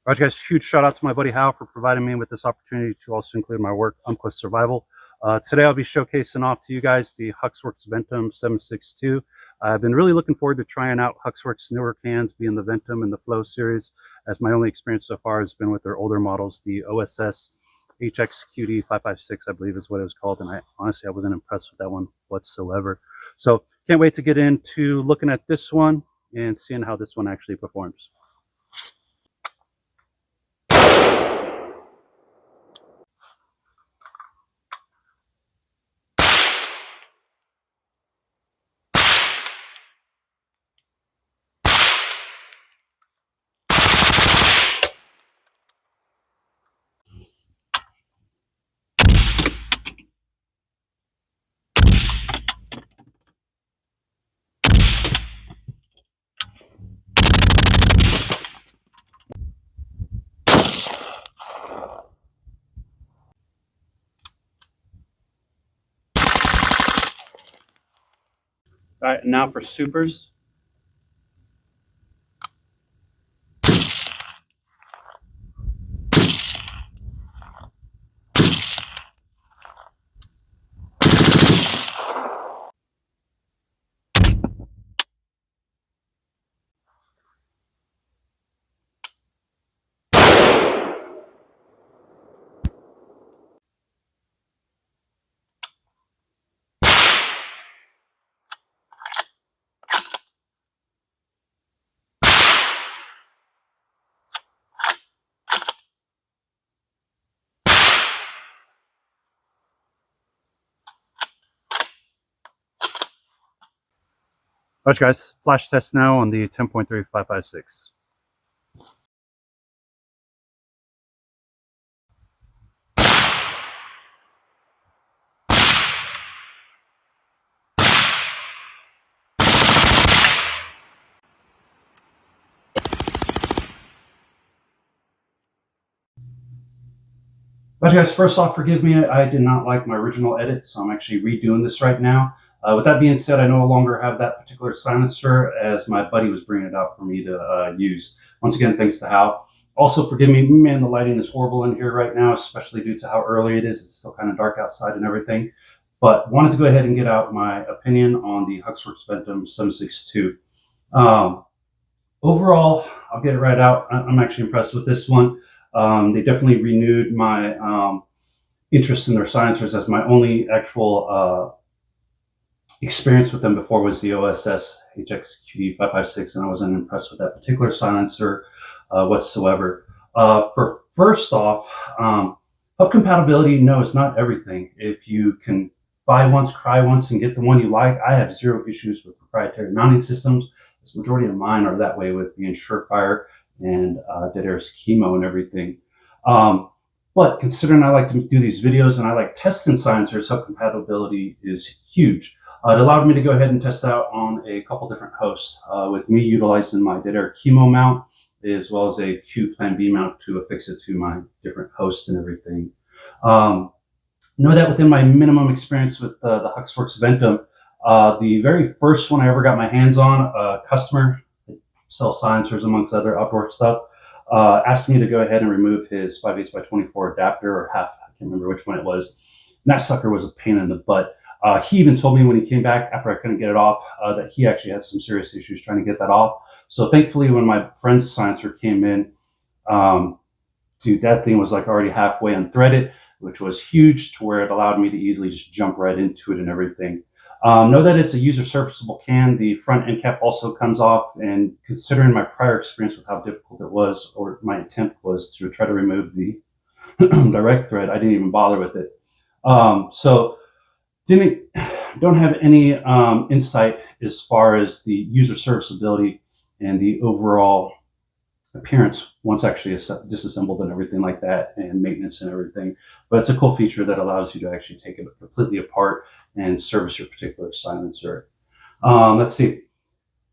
All right, guys, huge shout out to my buddy Hal for providing me with this opportunity to also include my work, Umpqua Survival. Today I'll be showcasing off to you guys the Huxwrx Ventum 762. I've been really looking forward to trying out Huxwrx newer cans, being the Ventum and the Flow series, as my only experience so far has been with their older models, the OSS HXQD 556, I believe is what it was called, and I wasn't impressed with that one whatsoever. So can't wait to get into looking at this one and seeing how this one actually performs. All right, now for supers. All right, guys, flash test now on the 10.3556. But guys, first off, forgive me, I did not like my original edit, so I'm actually redoing this right now. With that being said, I no longer have that particular silencer, as my buddy was bringing it out for me to use. Once again, thanks to Hal. Also, forgive me, man, the lighting is horrible in here right now, especially due to how early it is. It's still kind of dark outside and everything. But wanted to go ahead and get out my opinion on the Huxwrx Ventum 762. Overall, I'll get it right out. I'm actually impressed with this one. They definitely renewed my interest in their silencers, as my only actual experience with them before was the OSS HXQD 556, and I wasn't impressed with that particular silencer whatsoever. For first off, hub compatibility, no, it's not everything. If you can buy once, cry once, and get the one you like, I have zero issues with proprietary mounting systems. The majority of mine are that way, with being Surefire and Dead Air's Chemo and everything. But considering I like to do these videos and I like testing silencers, hub compatibility is huge. It allowed me to go ahead and test out on a couple different hosts, with me utilizing my Dead Air Chemo mount, as well as a Q Plan B mount to affix it to my different hosts and everything. Know that within my minimum experience with the Huxwrx Ventum, the very first one I ever got my hands on, a customer, sell silencers amongst other outdoor stuff, asked me to go ahead and remove his 5/8x24 adapter, or half, I can't remember which one it was. And that sucker was a pain in the butt. He even told me when he came back after I couldn't get it off, that he actually had some serious issues trying to get that off. So thankfully, when my friend's silencer came in, dude, that thing was like already halfway unthreaded, which was huge, to where it allowed me to easily just jump right into it and everything. Know that it's a user serviceable can. The front end cap also comes off, and considering my prior experience with how difficult it was, or my attempt was to try to remove the direct thread, I didn't even bother with it. So don't have any insight as far as the user serviceability and the overall appearance once actually disassembled and everything like that, and maintenance and everything. But it's a cool feature that allows you to actually take it completely apart and service your particular silencer. Let's see.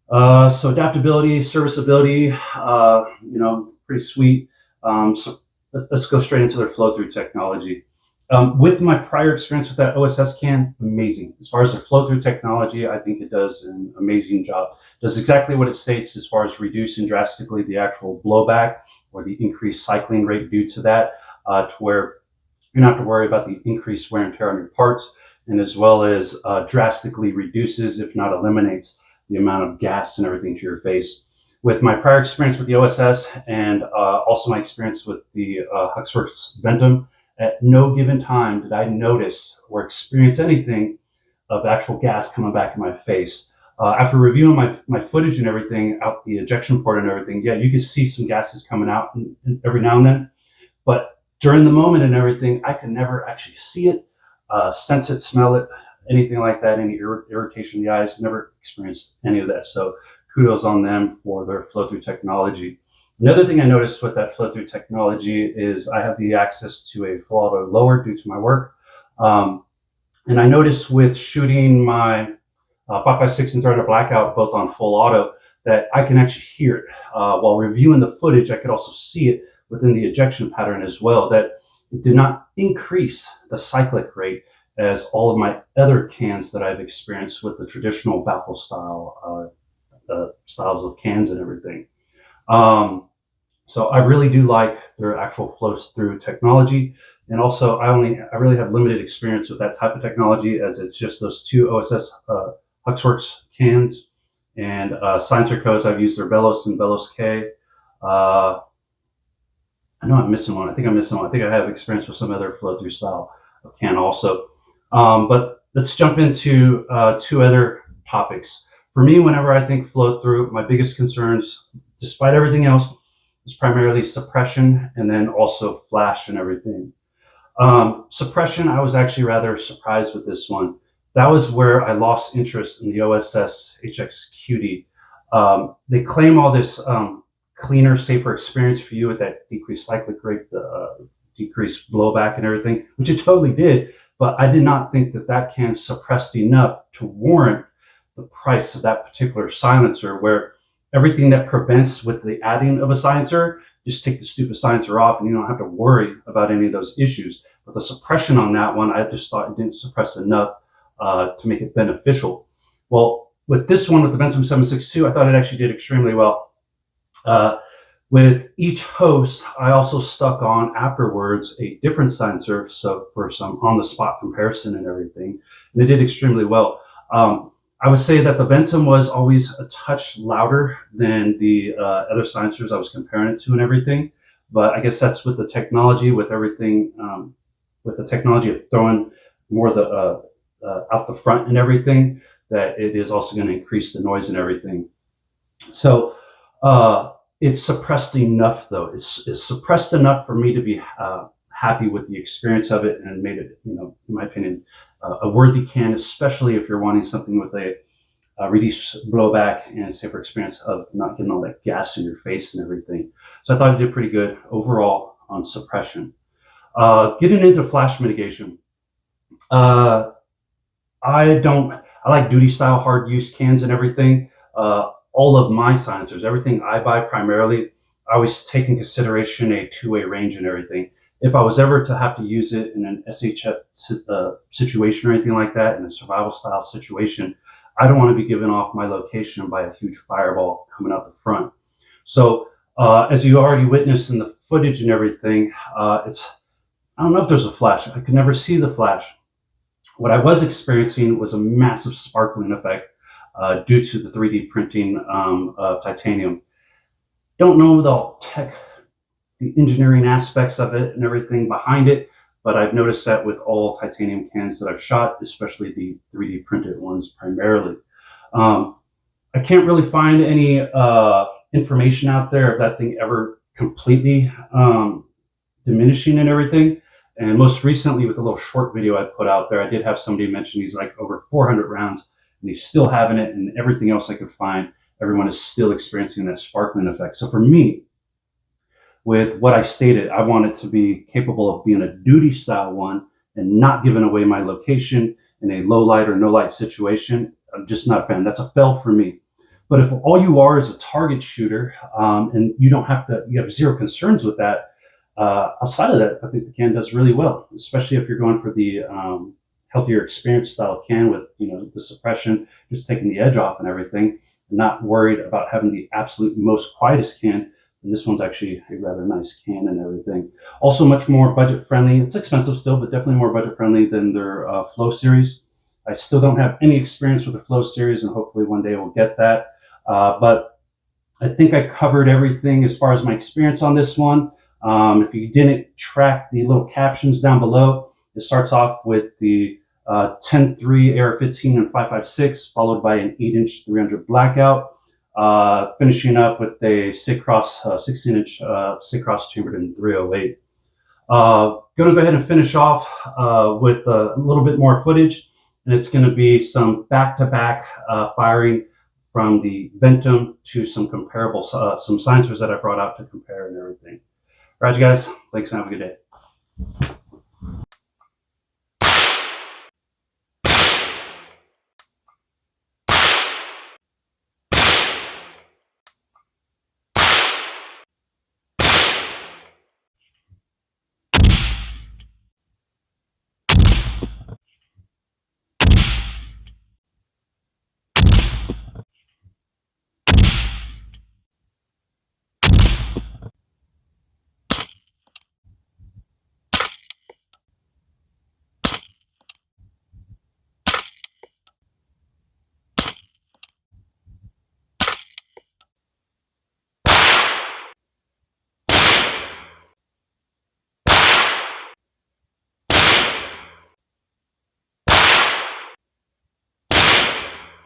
So adaptability, serviceability, pretty sweet. So let's go straight into their flow through technology. With my prior experience with that OSS can, amazing. As far as their flow through technology, I think it does an amazing job. It does exactly what it states as far as reducing drastically the actual blowback or the increased cycling rate due to that, to where you don't have to worry about the increased wear and tear on your parts, and as well as drastically reduces, if not eliminates, the amount of gas and everything to your face. With my prior experience with the OSS and also my experience with the Huxwrx Ventum, at no given time did I notice or experience anything of actual gas coming back in my face. After reviewing my footage and everything, out the ejection port and everything, yeah, you can see some gases coming out every now and then. But during the moment and everything, I could never actually see it, sense it, smell it, anything like that, any irritation in the eyes, never experienced any of that. So kudos on them for their flow-through technology. Another thing I noticed with that flow-through technology is I have the access to a full auto lower due to my work. And I noticed with shooting my 5.56 and Threaded Blackout both on full auto that I can actually hear it. While reviewing the footage, I could also see it within the ejection pattern as well, that it did not increase the cyclic rate as all of my other cans that I've experienced with the traditional baffle style styles of cans and everything. So I really do like their actual flow through technology. And also I really have limited experience with that type of technology, as it's just those two OSS Huxwrx cans, and Silencer Co's. I've used their Bellows and Bellows K. I know I'm missing one. I think I'm missing one. I think I have experience with some other flow through style of can also. But let's jump into two other topics. For me, whenever I think flow through, my biggest concerns, despite everything else, is primarily suppression and then also flash and everything. Suppression, I was actually rather surprised with this one. That was where I lost interest in the OSS HX QD. They claim all this cleaner, safer experience for you with that decreased cyclic rate, the decreased blowback and everything, which it totally did. But I did not think that that can suppress enough to warrant the price of that particular silencer, where everything that prevents with the adding of a silencer, just take the stupid silencer off and you don't have to worry about any of those issues. But the suppression on that one, I just thought it didn't suppress enough to make it beneficial. Well, with this one, with the Ventum 762, I thought it actually did extremely well. With each host, I also stuck on afterwards a different silencer, so for some on-the-spot comparison and everything, and it did extremely well. I would say that the Ventum was always a touch louder than the other silencers I was comparing it to and everything, but I guess that's with the technology, with everything, with the technology of throwing more of the out the front and everything, that it is also going to increase the noise and everything. So it's suppressed enough, though. It's suppressed enough for me to be happy with the experience of it, and made it, in my opinion, a worthy can, especially if you're wanting something with a reduced blowback and a safer experience of not getting all that gas in your face and everything. So I thought it did pretty good overall on suppression. Getting into flash mitigation. I like duty style hard use cans and everything. All of my silencers, everything I buy primarily, I always take in consideration a two-way range and everything. If I was ever to have to use it in an SHF situation or anything like that, in a survival style situation, I don't want to be giving off my location by a huge fireball coming out the front. So as you already witnessed in the footage and everything, I don't know if there's a flash. I could never see the flash. What I was experiencing was a massive sparkling effect due to the 3D printing of titanium. Don't know the engineering aspects of it and everything behind it, but I've noticed that with all titanium cans that I've shot, especially the 3D printed ones primarily. I can't really find any information out there of that thing ever completely diminishing and everything. And most recently, with a little short video I put out there, I did have somebody mention he's like over 400 rounds and he's still having it, and everything else I could find, everyone is still experiencing that sparkling effect. So for me, with what I stated, I want it to be capable of being a duty style one and not giving away my location in a low light or no light situation. I'm just not a fan. That's a fail for me. But if all you are is a target shooter, and you have zero concerns with that, outside of that, I think the can does really well, especially if you're going for the healthier experience style can with, the suppression, just taking the edge off and everything, and not worried about having the absolute most quietest can. And this one's actually a rather nice can and everything. Also much more budget friendly. It's expensive still, but definitely more budget friendly than their Flow series. I still don't have any experience with the Flow series, and hopefully one day we'll get that. But I think I covered everything as far as my experience on this one. If you didn't track the little captions down below, it starts off with the 10.3 AR-15 and 5.56, followed by an 8-inch 300 blackout, finishing up with a Sig-Cross 16-inch Sig-Cross chambered in 308. Going to go ahead and finish off with a little bit more footage, and it's going to be some back-to-back firing from the Ventum to some comparable, some silencers that I brought out to compare and everything. All right, you guys, thanks and have a good day.